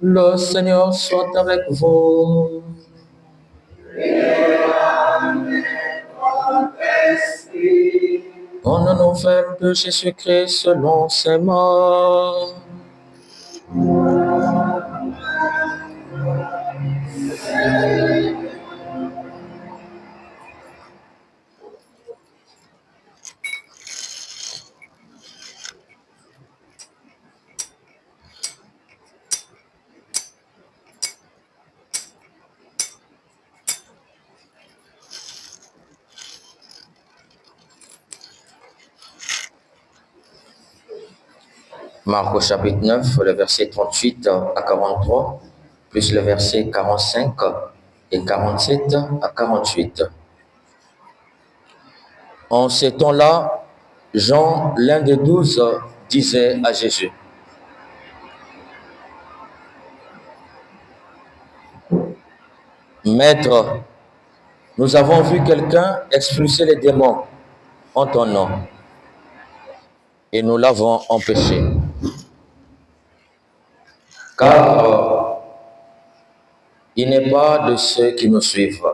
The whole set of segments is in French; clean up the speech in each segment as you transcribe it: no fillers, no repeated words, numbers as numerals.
Le Seigneur soit avec vous. Bonne nouvelle de Jésus-Christ selon ses morts. Marc au chapitre 9, le verset 38 à 43, plus le verset 45 et 47 à 48. En ces temps-là, Jean, l'un des 12, disait à Jésus: Maître, nous avons vu quelqu'un expulser les démons en ton nom, et nous l'avons empêché. Car il n'est pas de ceux qui nous suivent.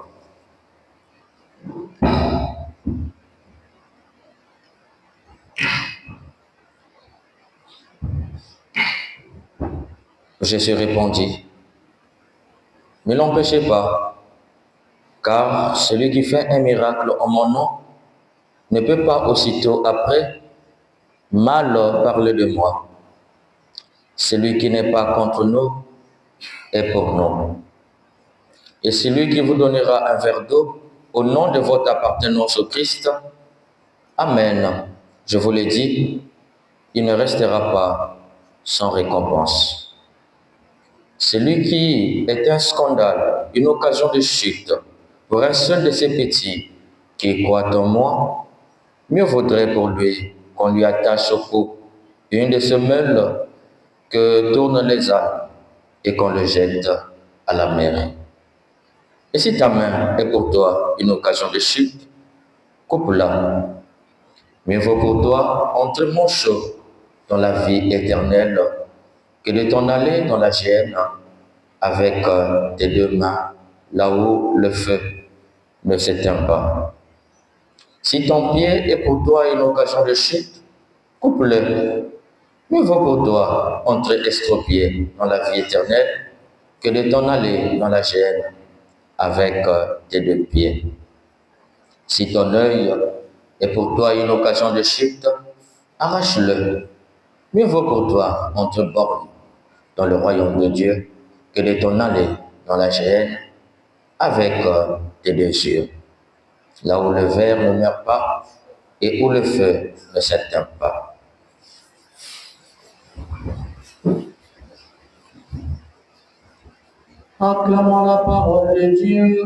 Jésus répondit: Ne l'empêchez pas, car celui qui fait un miracle en mon nom ne peut pas aussitôt après mal parler de moi. Celui qui n'est pas contre nous est pour nous. Et celui qui vous donnera un verre d'eau au nom de votre appartenance au Christ, Amen, je vous l'ai dit, il ne restera pas sans récompense. Celui qui est un scandale, une occasion de chute pour un seul de ces petits qui croient en moi, mieux vaudrait pour lui qu'on lui attache au cou une de ces meules que tournent les ânes et qu'on le jette à la mer. Et si ta main est pour toi une occasion de chute, coupe-la. Mieux vaut pour toi entrer manchot dans la vie éternelle que de t'en aller dans la géhenne avec tes deux mains, là où le feu ne s'éteint pas. Si ton pied est pour toi une occasion de chute, coupe-le. Mieux vaut pour toi entrer estropié dans la vie éternelle que de t'en aller dans la géhenne avec tes deux pieds. Si ton œil est pour toi une occasion de chute, arrache-le. Mieux vaut pour toi entrer borgne dans le royaume de Dieu que de t'en aller dans la géhenne avec tes deux yeux, là où le ver ne meurt pas et où le feu ne s'éteint pas. Acclamons la parole de Dieu.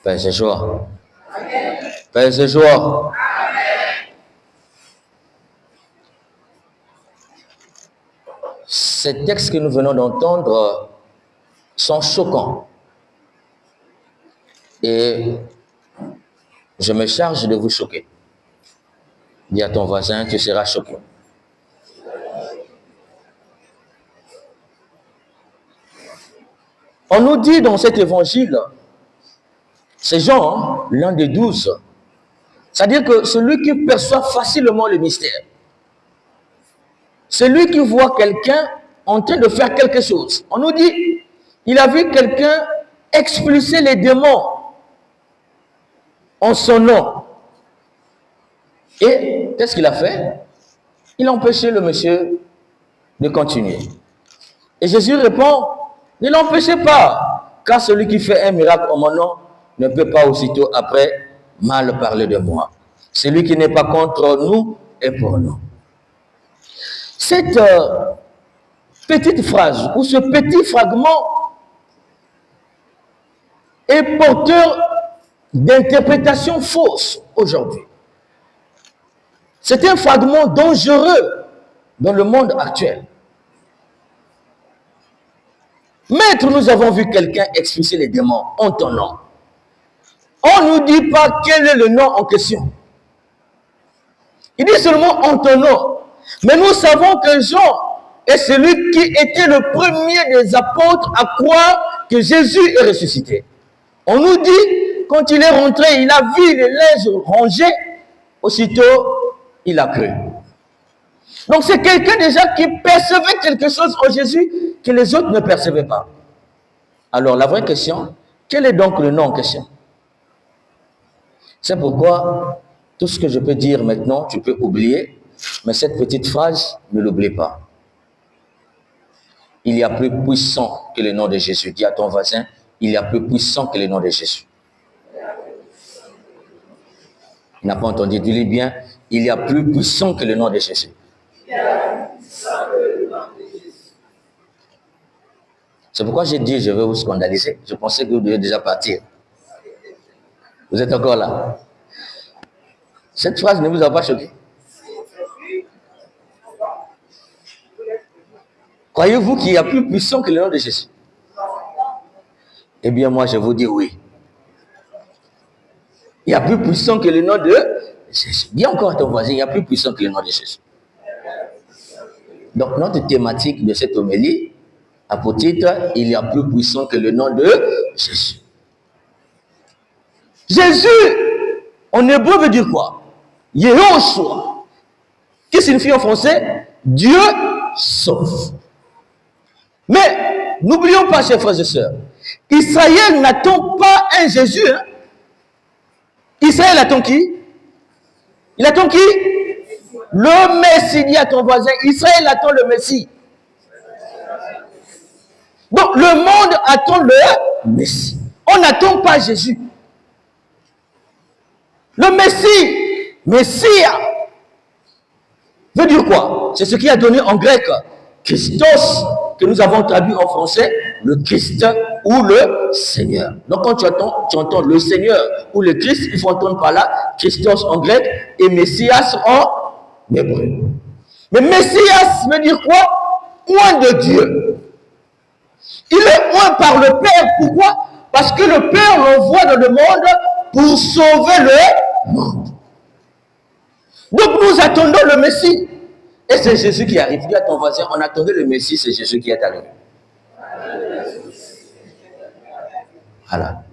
Paix et joie. Paix et joie. Ces textes que nous venons d'entendre sont choquants. Et je me charge de vous choquer. Dis à ton voisin, tu seras choqué. On nous dit dans cet évangile, c'est Jean, l'un des 12, c'est-à-dire que celui qui perçoit facilement le mystère, celui qui voit quelqu'un en train de faire quelque chose. On nous dit, il a vu quelqu'un expulser les démons en son nom. Et qu'est-ce qu'il a fait? Il a empêché le monsieur de continuer. Et Jésus répond, Ne l'empêchez pas, car celui qui fait un miracle en mon nom ne peut pas aussitôt après mal parler de moi. Celui qui n'est pas contre nous est pour nous. Cette petite phrase ou ce petit fragment est porteur d'interprétations fausses aujourd'hui. C'est un fragment dangereux dans le monde actuel. Maître, nous avons vu quelqu'un expulser les démons en ton nom. On ne nous dit pas quel est le nom en question. Il dit seulement en ton nom. Mais nous savons que Jean est celui qui était le premier des apôtres à croire que Jésus est ressuscité. On nous dit, quand il est rentré, il a vu les linges rangés, aussitôt, il a cru. Donc c'est quelqu'un déjà qui percevait quelque chose en Jésus que les autres ne percevaient pas. Alors la vraie question, quel est donc le nom en question? C'est pourquoi tout ce que je peux dire maintenant, tu peux oublier, mais cette petite phrase, ne l'oublie pas. Il y a plus puissant que le nom de Jésus. Dis à ton voisin, il y a plus puissant que le nom de Jésus. Il n'a pas entendu, dis-le bien, il y a plus puissant que le nom de Jésus. C'est pourquoi j'ai dit, je vais vous scandaliser. Je pensais que vous deviez déjà partir. Vous êtes encore là. Cette phrase ne vous a pas choqué? Croyez-vous qu'il y a plus puissant que le nom de Jésus? Eh bien, moi, je vous dis oui. Il y a plus puissant que le nom de Jésus. Dis encore à ton voisin, il y a plus puissant que le nom de Jésus. Donc, notre thématique de cette homélie a pour titre, il y a plus puissant que le nom de Jésus. Jésus, en hébreu, veut dire quoi? Yehoshua, qui signifie en français Dieu sauve. Mais n'oublions pas, chers frères et sœurs, Israël n'attend pas un Jésus. Hein? Israël attend qui? Il attend qui? Le Messie. Dit à ton voisin, Israël attend le Messie. Donc le monde attend le Messie. On n'attend pas Jésus. Le Messie, Messia, veut dire quoi? C'est ce qui a donné en grec Christos, que nous avons traduit en français, le Christ ou le Seigneur. Donc quand tu entends le Seigneur ou le Christ, il faut entendre par là Christos en grec et Messias en hébreu. Mais Messias veut dire quoi? Oint de Dieu. Il est oint par le Père. Pourquoi? Parce que le Père l'envoie dans le monde pour sauver le monde. Donc nous attendons le Messie. Et c'est Jésus qui arrive. Dis à ton voisin, on attendait le Messie, c'est Jésus qui est arrivé. Voilà.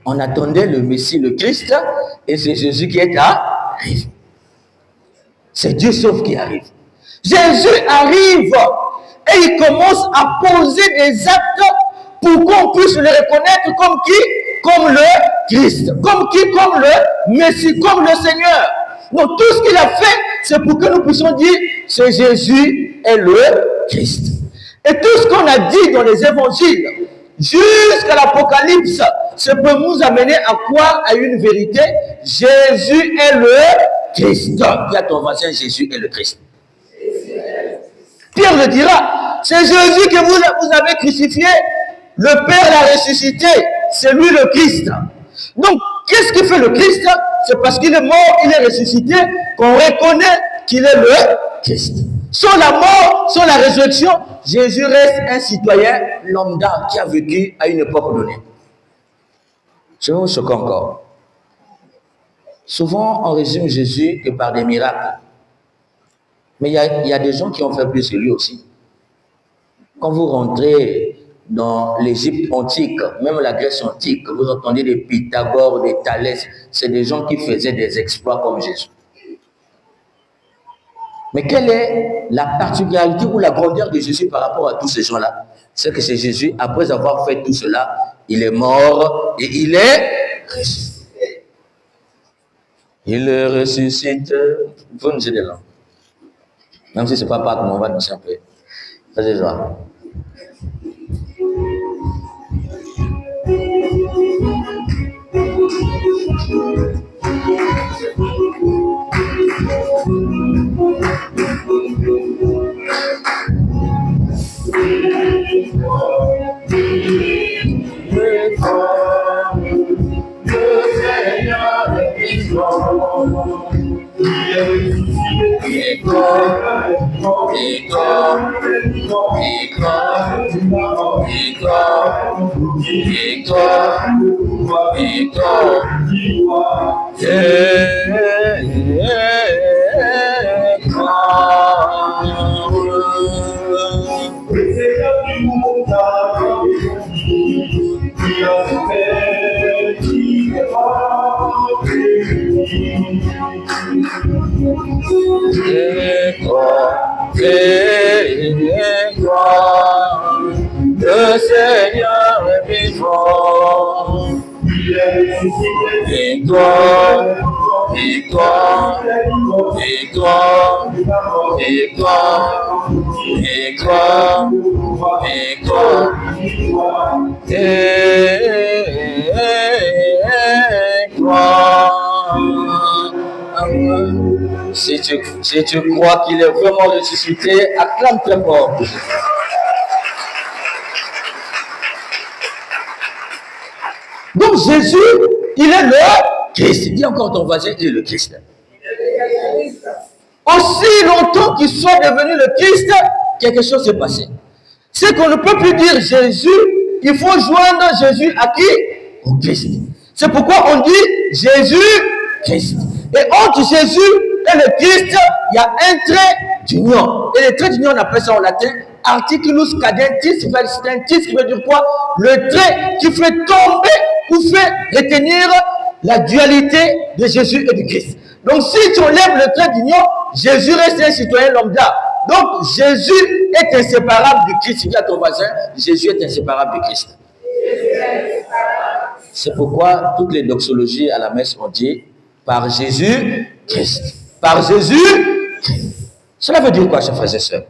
On attendait le Messie, le Christ, et c'est Jésus qui est arrivé. C'est Dieu sauf qui arrive. Jésus arrive et il commence à poser des actes pour qu'on puisse le reconnaître comme qui? Comme le Christ. Comme qui? Comme le Messie, comme le Seigneur. Donc tout ce qu'il a fait, c'est pour que nous puissions dire, c'est Jésus et le Christ. Et tout ce qu'on a dit dans les évangiles, jusqu'à l'Apocalypse, ça peut nous amener à croire à une vérité. Jésus est le Christ. Dis à ton voisin, Jésus est le Christ. Pierre le dira, c'est Jésus que vous avez crucifié, le Père l'a ressuscité, c'est lui le Christ. Donc, qu'est-ce que fait le Christ? C'est parce qu'il est mort, il est ressuscité, qu'on reconnaît qu'il est le Christ. Sans la mort, sans la résurrection, Jésus reste un citoyen lambda qui a vécu à une époque donnée. Je vais vous choquer encore. Souvent, on résume Jésus que par des miracles. Mais il y a des gens qui ont fait plus que lui aussi. Quand vous rentrez dans l'Égypte antique, même la Grèce antique, vous entendez des Pythagore, des Thalès, c'est des gens qui faisaient des exploits comme Jésus. Mais quelle est la particularité ou la grandeur de Jésus par rapport à tous ces gens-là? C'est que c'est Jésus, après avoir fait tout cela, il est mort et il est ressuscité. Il est ressuscité. Il faut nous aider là. Même si ce n'est pas Pâques, mais on va nous un peu. Ça, c'est ça. Le Seigneur est vivant. Victoire, victoire, victoire, victoire, victoire, victoire, victoire. Si tu crois qu'il est vraiment ressuscité, acclame très fort. Donc Jésus, il est le Christ. Dis encore ton voisin, il est le Christ. Aussi longtemps qu'il soit devenu le Christ, quelque chose s'est passé. C'est qu'on ne peut plus dire Jésus, il faut joindre Jésus à qui? Au Christ. C'est pourquoi on dit Jésus-Christ. Et entre Jésus et le Christ, il y a un trait d'union. Et le trait d'union, on appelle ça en latin articulus cadentis verstentis, qui veut dire quoi? Le trait qui fait tomber ou fait retenir la dualité de Jésus et du Christ. Donc si tu enlèves le trait d'union, Jésus reste un citoyen lambda. Donc Jésus est inséparable du Christ. Dis à ton voisin, Jésus est inséparable du Christ. C'est pourquoi toutes les doxologies à la messe ont dit par Jésus-Christ. Par Jésus-Christ. Cela veut dire quoi, chers frères et sœurs?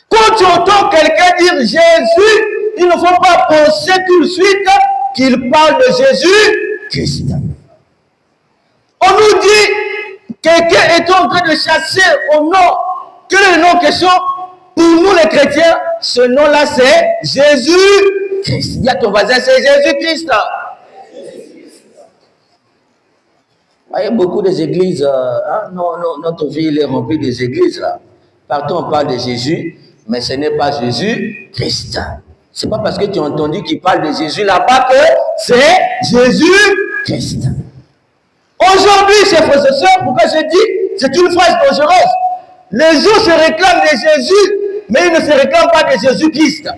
Quand tu entends quelqu'un dire Jésus, il ne faut pas penser tout de suite qu'il parle de Jésus-Christ. On nous dit, quelqu'un est en train de chasser au nom. Quel est le nom en question? Pour nous les chrétiens, ce nom-là c'est Jésus-Christ. Dis à ton voisin, c'est Jésus-Christ. Il y a beaucoup des églises, notre ville est remplie des églises là. Partout on parle de Jésus, mais ce n'est pas Jésus-Christ. Ce n'est pas parce que tu as entendu qu'il parle de Jésus là-bas que c'est Jésus-Christ. Aujourd'hui, chers frères et sœurs, pourquoi je dis, c'est une phrase dangereuse. Les gens se réclament de Jésus, mais ils ne se réclament pas de Jésus-Christ.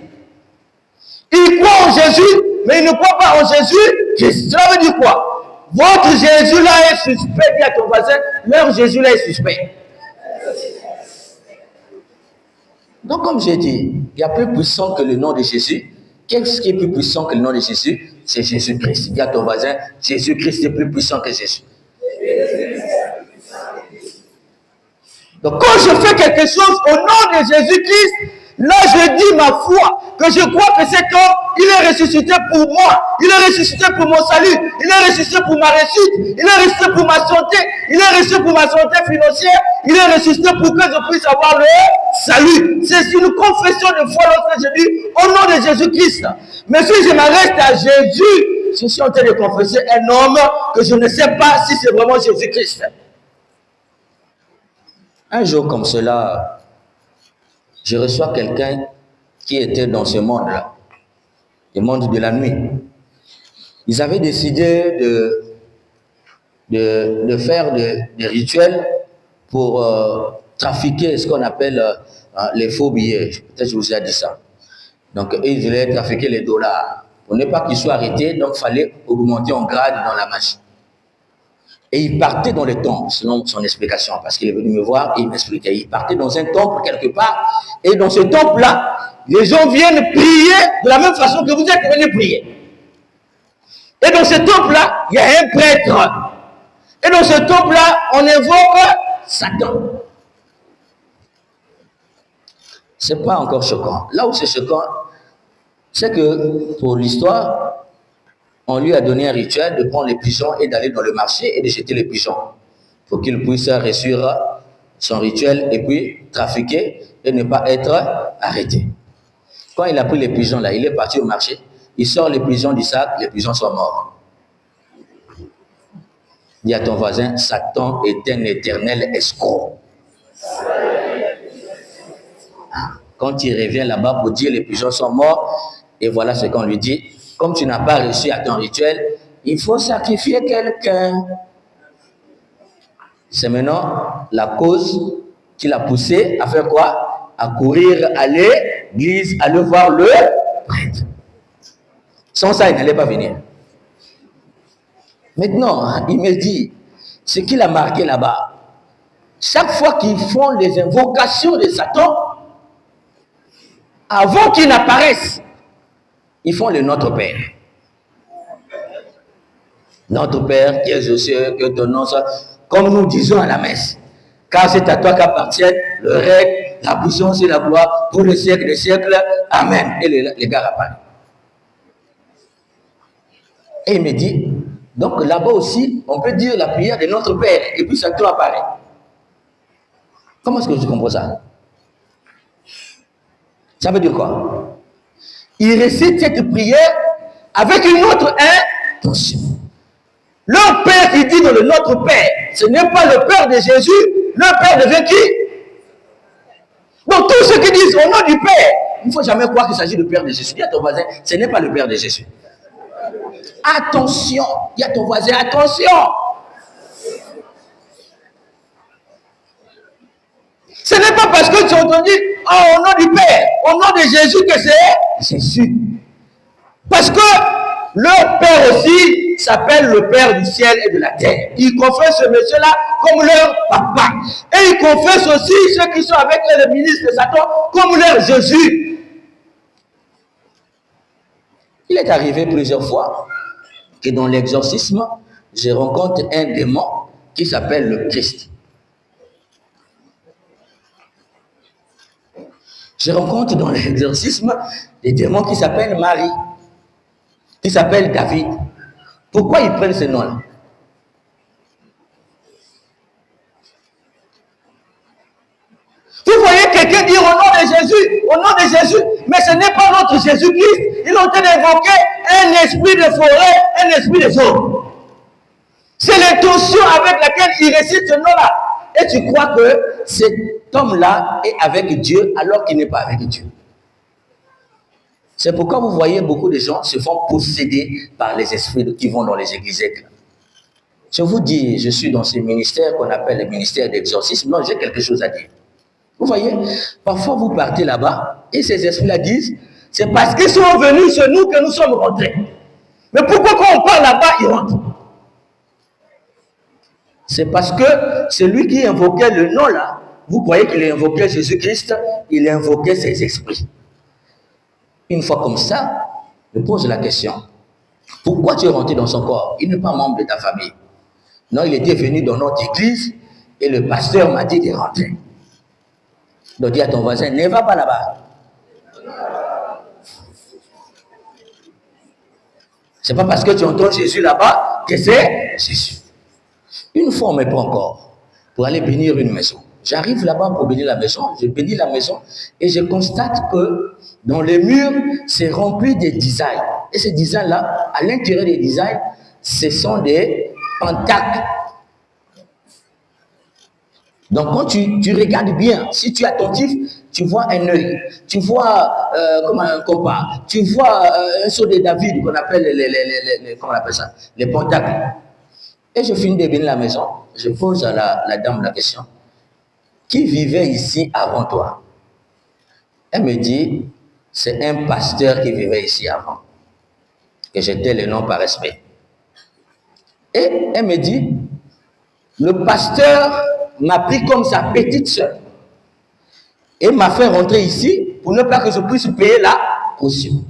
Ils croient en Jésus, mais ils ne croient pas en Jésus-Christ. Cela veut dire quoi? Votre Jésus là est suspect, dis à ton voisin, leur Jésus là est suspect. Donc comme j'ai dit, il y a plus puissant que le nom de Jésus. Qu'est-ce qui est plus puissant que le nom de Jésus? C'est Jésus-Christ. Dis à ton voisin, Jésus-Christ est plus puissant que Jésus. Donc quand je fais quelque chose au nom de Jésus-Christ, là je dis ma foi, que je crois que cet homme, il est ressuscité pour moi, il est ressuscité pour mon salut, il est ressuscité pour ma réussite, il est ressuscité pour ma santé, il est ressuscité pour ma santé financière, il est ressuscité pour que je puisse avoir le salut. C'est une confession de foi lorsque je dis au nom de Jésus-Christ. Mais si je m'arrête à Jésus, je suis en train de confesser un homme que je ne sais pas si c'est vraiment Jésus-Christ. Un jour comme cela, je reçois quelqu'un qui était dans ce monde-là, le monde de la nuit. Ils avaient décidé de faire des rituels pour trafiquer ce qu'on appelle les faux billets. Peut-être que je vous ai dit ça. Donc, ils voulaient trafiquer les dollars. Pour ne pas qu'ils soient arrêtés, donc il fallait augmenter en grade dans la machine. Et il partait dans le temple, selon son explication, parce qu'il est venu me voir et il m'expliquait. Il partait dans un temple quelque part, et dans ce temple-là, les gens viennent prier de la même façon que vous êtes venus prier. Et dans ce temple-là, il y a un prêtre. Et dans ce temple-là, on invoque Satan. Ce n'est pas encore choquant. Là où c'est choquant, c'est que pour l'histoire, on lui a donné un rituel de prendre les pigeons et d'aller dans le marché et de jeter les pigeons pour qu'il puisse réussir son rituel et puis trafiquer et ne pas être arrêté. Quand il a pris les pigeons là, il est parti au marché, il sort les pigeons du sac, les pigeons sont morts. Dis à ton voisin, Satan est un éternel escroc. Quand il revient là-bas pour dire les pigeons sont morts, Et voilà ce qu'on lui dit. Comme tu n'as pas réussi à ton rituel, il faut sacrifier quelqu'un. C'est maintenant la cause qui l'a poussé à faire quoi? À courir à l'église, aller voir le prêtre. Sans ça, il n'allait pas venir. Maintenant, il me dit, ce qu'il a marqué là-bas, chaque fois qu'ils font les invocations de Satan, avant qu'il n'apparaisse, ils font le Notre Père. Notre Père qui est aux cieux, que ton nom soit, comme nous disons à la messe, car c'est à toi qu'appartiennent le règne, la puissance et la gloire pour le siècle des siècles. Amen. Et les gars apparaissent. Et il me dit, donc là-bas aussi, on peut dire la prière de notre Père, et puis Satan apparaît. Comment est-ce que je comprends ça? Ça veut dire quoi? Il récite cette prière avec une autre intention. Le Père qui dit dans le Notre Père, ce n'est pas le Père de Jésus, le Père devient qui? Donc tous ceux qui disent au nom du Père, il ne faut jamais croire qu'il s'agit du Père de Jésus. Dis à ton voisin, ce n'est pas le Père de Jésus. Attention, dis à ton voisin, attention. Ce n'est pas parce que tu as entendu oh, au nom du Père, au nom de Jésus que c'est Jésus. Parce que leur Père aussi s'appelle le Père du ciel et de la terre. Ils confessent ce monsieur-là comme leur papa. Et ils confessent aussi ceux qui sont avec le ministre de Satan comme leur Jésus. Il est arrivé plusieurs fois que dans l'exorcisme, je rencontre un démon qui s'appelle le Christ. Je rencontre dans l'exorcisme des démons qui s'appellent Marie, qui s'appellent David. Pourquoi ils prennent ce nom-là? Vous voyez quelqu'un dire au nom de Jésus, mais ce n'est pas notre Jésus-Christ. Ils ont été invoqué un esprit de forêt, un esprit de zone. C'est l'intention avec laquelle ils récitent ce nom-là. Et tu crois que cet homme-là est avec Dieu alors qu'il n'est pas avec Dieu. C'est pourquoi vous voyez beaucoup de gens se font posséder par les esprits qui vont dans les églises. Je vous dis, je suis dans ce ministère qu'on appelle le ministère d'exorcisme. Non, j'ai quelque chose à dire. Vous voyez, parfois vous partez là-bas et ces esprits-là disent, c'est parce qu'ils sont venus chez nous que nous sommes rentrés. Mais pourquoi quand on part là-bas, ils rentrent? C'est parce que celui qui invoquait le nom là, vous croyez qu'il invoquait Jésus-Christ, il invoquait ses esprits. Une fois comme ça, je pose la question, pourquoi tu es rentré dans son corps? Il n'est pas membre de ta famille. Non, il était venu dans notre église et le pasteur m'a dit de rentrer. Donc dis à ton voisin, ne va pas là-bas. C'est pas parce que tu entends Jésus là-bas que c'est Jésus. Une fois, on me prend encore pour aller bénir une maison. J'arrive là-bas pour bénir la maison, je bénis la maison et je constate que dans les murs, c'est rempli de designs. Et ces designs-là, à l'intérieur des designs, ce sont des pentacles. Donc quand tu regardes bien, si tu es attentif, tu vois un œil, tu vois comme un compas, tu vois un saut de David qu'on appelle comment on appelle ça, les pentacles. Et je finis de bénir la maison, je pose à la dame la question, qui vivait ici avant toi? Elle me dit, c'est un pasteur qui vivait ici avant. Et j'étais le nom par respect. Et elle me dit, le pasteur m'a pris comme sa petite soeur et m'a fait rentrer ici pour ne pas que je puisse payer la caution.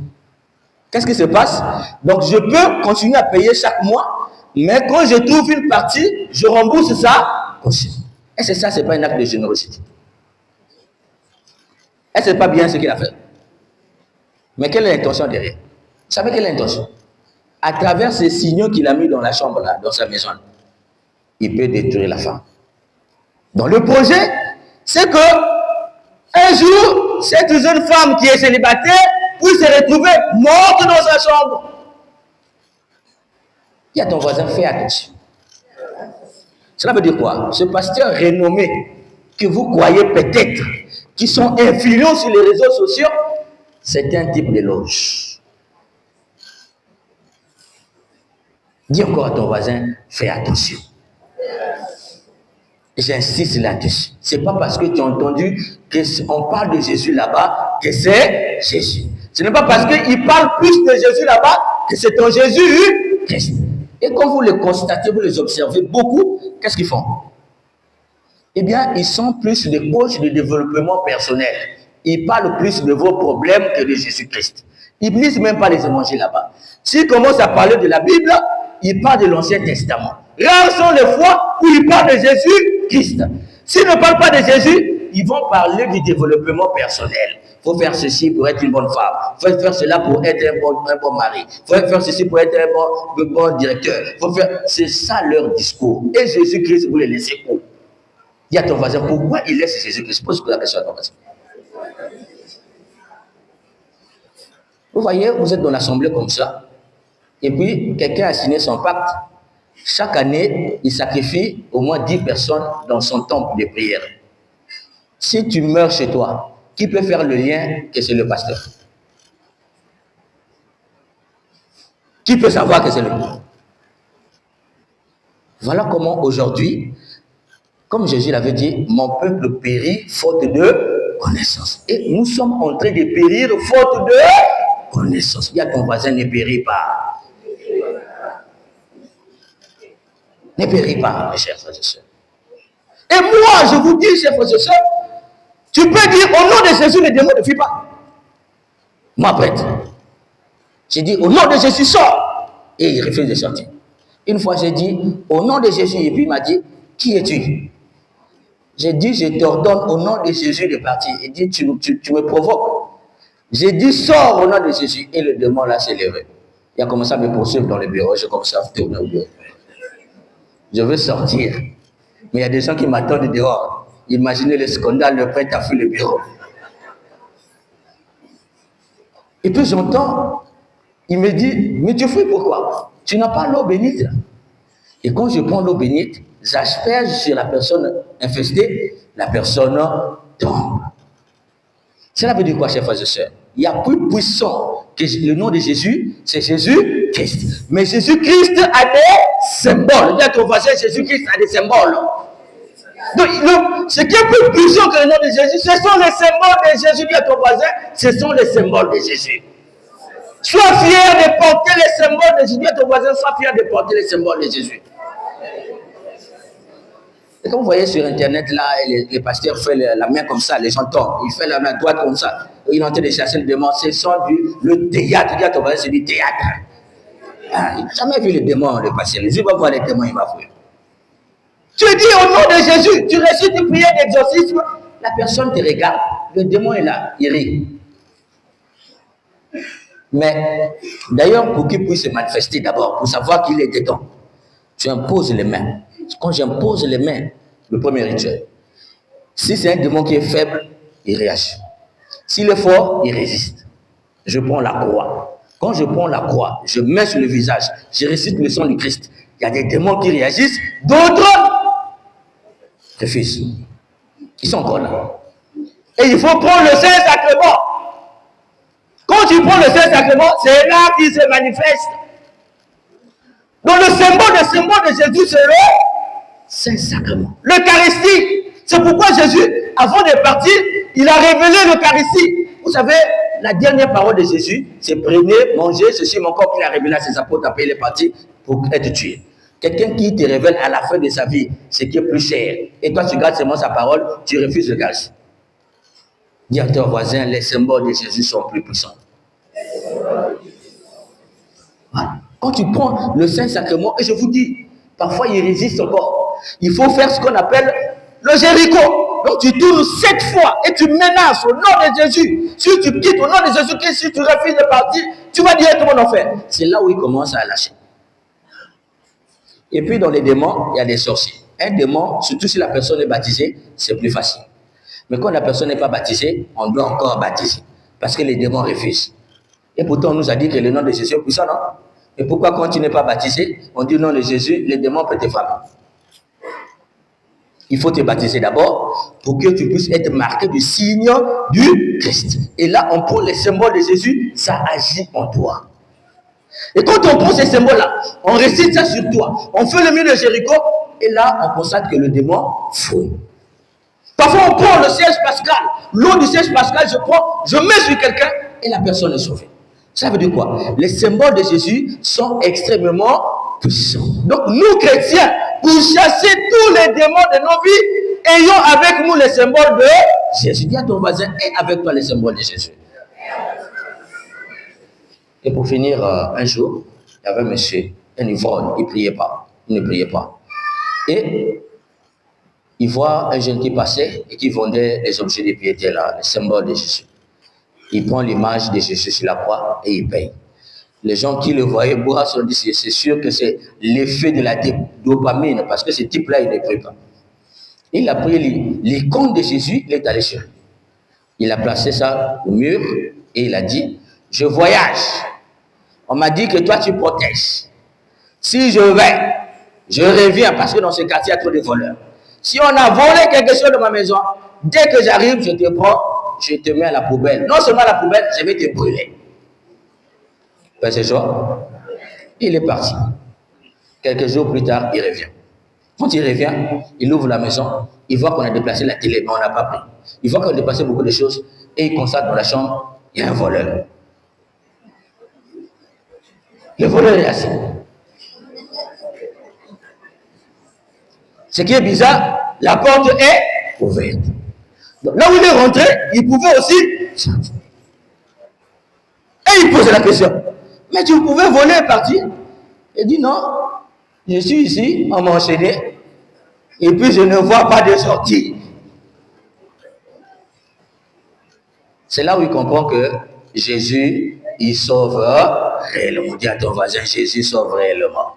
Qu'est-ce qui se passe? Donc je peux continuer à payer chaque mois, mais quand je trouve une partie, je rembourse ça caution. Et c'est ça, c'est pas un acte de générosité. Et c'est pas bien ce qu'il a fait. Mais quelle est l'intention derrière? Vous savez quelle est l'intention? À travers ces signaux qu'il a mis dans la chambre là, dans sa maison, il peut détruire la femme. Donc le projet, c'est que un jour, cette jeune femme qui est célibataire puisse se retrouver morte dans sa chambre. Il y a ton voisin, fais attention. Cela veut dire quoi? Ce pasteur renommé que vous croyez peut-être, qui sont influents sur les réseaux sociaux, c'est un type de loge. Dis encore à ton voisin, fais attention. J'insiste là-dessus. C'est pas parce que tu as entendu qu'on parle de Jésus là-bas que c'est Jésus. Ce n'est pas parce qu'il parle plus de Jésus là-bas que c'est ton Jésus Christ. Et quand vous les constatez, vous les observez beaucoup, qu'est-ce qu'ils font? Eh bien, ils sont plus des coachs de développement personnel. Ils parlent plus de vos problèmes que de Jésus-Christ. Ils ne lisent même pas les évangiles là-bas. S'ils commencent à parler de la Bible, ils parlent de l'Ancien Testament. Rares sont les fois où ils parlent de Jésus-Christ. S'ils ne parlent pas de Jésus, ils vont parler du développement personnel. Il faut faire ceci pour être une bonne femme. Il faut faire cela pour être un bon mari. Il faut faire ceci pour être un bon directeur. C'est ça leur discours. Et Jésus-Christ, vous les laissez où? Dis à ton voisin, pourquoi il laisse Jésus-Christ? Pose la question à ton voisin. Vous voyez, vous êtes dans l'assemblée comme ça. Et puis, quelqu'un a signé son pacte. Chaque année, il sacrifie au moins 10 personnes dans son temple de prière. Si tu meurs chez toi, qui peut faire le lien que c'est le pasteur? Qui peut savoir que c'est le pasteur? Voilà comment aujourd'hui, comme Jésus l'avait dit, mon peuple périt faute de connaissance. Et nous sommes en train de périr faute de connaissance. Il y a ton voisin, ne périt pas. Ne périt pas, mes chers frères et sœurs. Et moi, je vous dis, chers frères et sœurs, tu peux dire au nom de Jésus, les démons ne fuient pas. Moi, prêtre. J'ai dit au nom de Jésus, sors. Et il refuse de sortir. Une fois, j'ai dit au nom de Jésus, et puis il m'a dit, qui es-tu? J'ai dit, je t'ordonne au nom de Jésus de partir. Il dit, tu me provoques. J'ai dit, sors au nom de Jésus. Et le démon là s'est levé. Il a commencé à me poursuivre dans le bureau. J'ai commencé à tourner au bureau. Je veux sortir. Mais il y a des gens qui m'attendent dehors. Imaginez le scandale, le prêtre a fui le bureau. Et puis j'entends, il me dit, mais tu fais pourquoi? Tu n'as pas l'eau bénite là. Et quand je prends l'eau bénite, j'asperge sur la personne infestée, la personne tombe. Cela veut dire quoi, chers frères et sœurs? Il y a plus puissant que le nom de Jésus, c'est Jésus-Christ. Mais Jésus-Christ a des symboles. Il y a ton voisin, Jésus-Christ a des symboles. Donc, ce qui est plus puissant que le nom de Jésus, ce sont les symboles de Jésus. Dis à ton voisin, ce sont les symboles de Jésus. Sois fier de porter les symboles de Jésus. Dis à ton voisin, sois fier de porter les symboles de Jésus. Et quand vous voyez sur Internet, là, les pasteurs font la main comme ça, les gens tombent. Il fait la main droite comme ça. Il est en train de chercher le démon. Ce sont le théâtre. Dis à ton voisin, c'est du théâtre. Ah, il n'a jamais vu le démon, le pasteur. Il va voir les démons, il va voir. Tu dis au nom de Jésus, tu récites une prière d'exorcisme, la personne te regarde, le démon est là, il rit. Mais d'ailleurs, pour qu'il puisse se manifester d'abord, pour savoir qu'il est dedans, tu imposes les mains. Quand j'impose les mains, le premier rituel, si c'est un démon qui est faible, il réagit. S'il est fort, il résiste. Je prends la croix. Quand je prends la croix, je mets sur le visage, je récite le sang du Christ. Il y a des démons qui réagissent, d'autres refusent. Ils sont encore là. Et il faut prendre le Saint-Sacrement. Quand tu prends le Saint-Sacrement, c'est là qu'il se manifeste. Donc le symbole de Jésus, c'est le Saint-Sacrement. L'Eucharistie. C'est pourquoi Jésus, avant de partir, il a révélé l'Eucharistie. Vous savez, la dernière parole de Jésus, c'est prenez, mangez, ceci mon corps qu'il a révélé à ses apôtres, après il est parti pour être tué. Quelqu'un qui te révèle à la fin de sa vie ce qui est plus cher, et toi tu gardes seulement sa parole, tu refuses le gaz. Dis à ton voisin, les symboles de Jésus sont plus puissants. Voilà. Quand tu prends le Saint-Sacrement, et je vous dis, parfois il résiste encore. Il faut faire ce qu'on appelle le Jéricho. Donc tu tournes 7 fois et tu menaces au nom de Jésus. Si tu quittes au nom de Jésus-Christ, si tu refuses de partir, tu vas directement en enfer. C'est là où il commence à lâcher. Et puis dans les démons, il y a des sorciers. Un démon, surtout si la personne est baptisée, c'est plus facile. Mais quand la personne n'est pas baptisée, on doit encore baptiser. Parce que les démons refusent. Et pourtant, on nous a dit que le nom de Jésus est puissant, non? Et pourquoi quand tu n'es pas baptisé, on dit le nom de Jésus, les démons peuvent te frapper? Il faut te baptiser d'abord pour que tu puisses être marqué du signe du Christ. Et là, on prend les symboles de Jésus, ça agit en toi. Et quand on prend ces symboles-là, on récite ça sur toi, on fait le mur de Jéricho, et là, on constate que le démon fouille. Parfois, on prend le siège pascal, l'eau du siège pascal, je mets sur quelqu'un, et la personne est sauvée. Ça veut dire quoi? Les symboles de Jésus sont extrêmement puissants. Donc, nous, chrétiens, pour chasser tous les démons de nos vies, ayons avec nous les symboles de Jésus. Dis à ton voisin, aie avec toi les symboles de Jésus. Et pour finir, un jour, il y avait un monsieur, un ivrogne, il ne priait pas. Il ne priait pas. Et il voit un jeune qui passait et qui vendait les objets de piété là, les symboles de Jésus. Il prend l'image de Jésus sur la croix et il paye. Les gens qui le voyaient boire se sont dit, c'est sûr que c'est l'effet de la dopamine, parce que ce type-là, il ne prie pas. Il a pris l'icône de Jésus, il est allé sur lui. Il a placé ça au mur et il a dit, je voyage. On m'a dit que toi, tu protèges. Si je vais, je reviens, parce que dans ce quartier, il y a trop de voleurs. Si on a volé quelque chose de ma maison, dès que j'arrive, je te prends, je te mets à la poubelle. Non seulement à la poubelle, je vais te brûler. C'est ça. Il est parti. Quelques jours plus tard, il revient. Quand il revient, il ouvre la maison, il voit qu'on a déplacé la télé, mais on n'a pas pris. Il voit qu'on a déplacé beaucoup de choses, et il constate dans la chambre, il y a un voleur. Le voleur est assis. Ce qui est bizarre, la porte est ouverte. Donc, là où il est rentré, il pouvait aussi sortir. Et il pose la question, mais tu pouvais voler et partir? Il dit non, je suis ici, on m'a enchaîné, et puis je ne vois pas de sortie. C'est là où il comprend que Jésus, il sauve réellement. Dis à ton voisin, Jésus sauve réellement.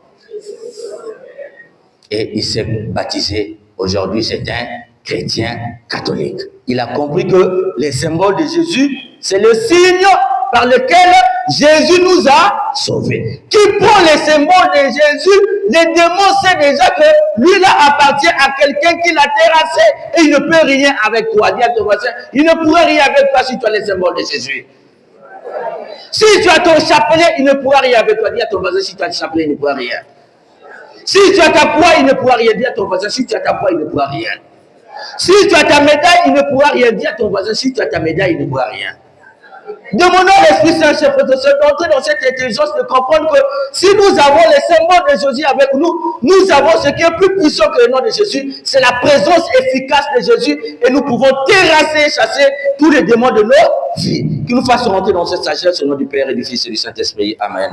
Et il s'est baptisé. Aujourd'hui, c'est un chrétien catholique. Il a compris que les symboles de Jésus, c'est le signe par lequel Jésus nous a sauvés. Qui prend les symboles de Jésus, les démons savent déjà que lui là appartient à quelqu'un qui l'a terrassé et il ne peut rien avec toi. Dis à ton voisin, il ne pourrait rien avec toi si tu as les symboles de Jésus. Si tu as ton chapelet, il ne pourra rien avec toi. Dis à ton voisin, si tu as le chapelet, il ne pourra rien. Si tu as ta poids, il ne pourra rien. Dis à ton voisin, si tu as ta poids, il ne pourra rien. Si tu as ta médaille, il ne pourra rien. Dis à ton voisin, si tu as ta médaille, il ne pourra rien. Demandons à l'Esprit Saint, chef professeur, d'entrer dans cette intelligence, de comprendre que si nous avons les symboles de Jésus avec nous, nous avons ce qui est plus puissant que le nom de Jésus, c'est la présence efficace de Jésus et nous pouvons terrasser et chasser tous les démons de nos vies. Qui nous fasse rentrer dans cette sagesse au nom du Père et du Fils et du Saint-Esprit. Amen.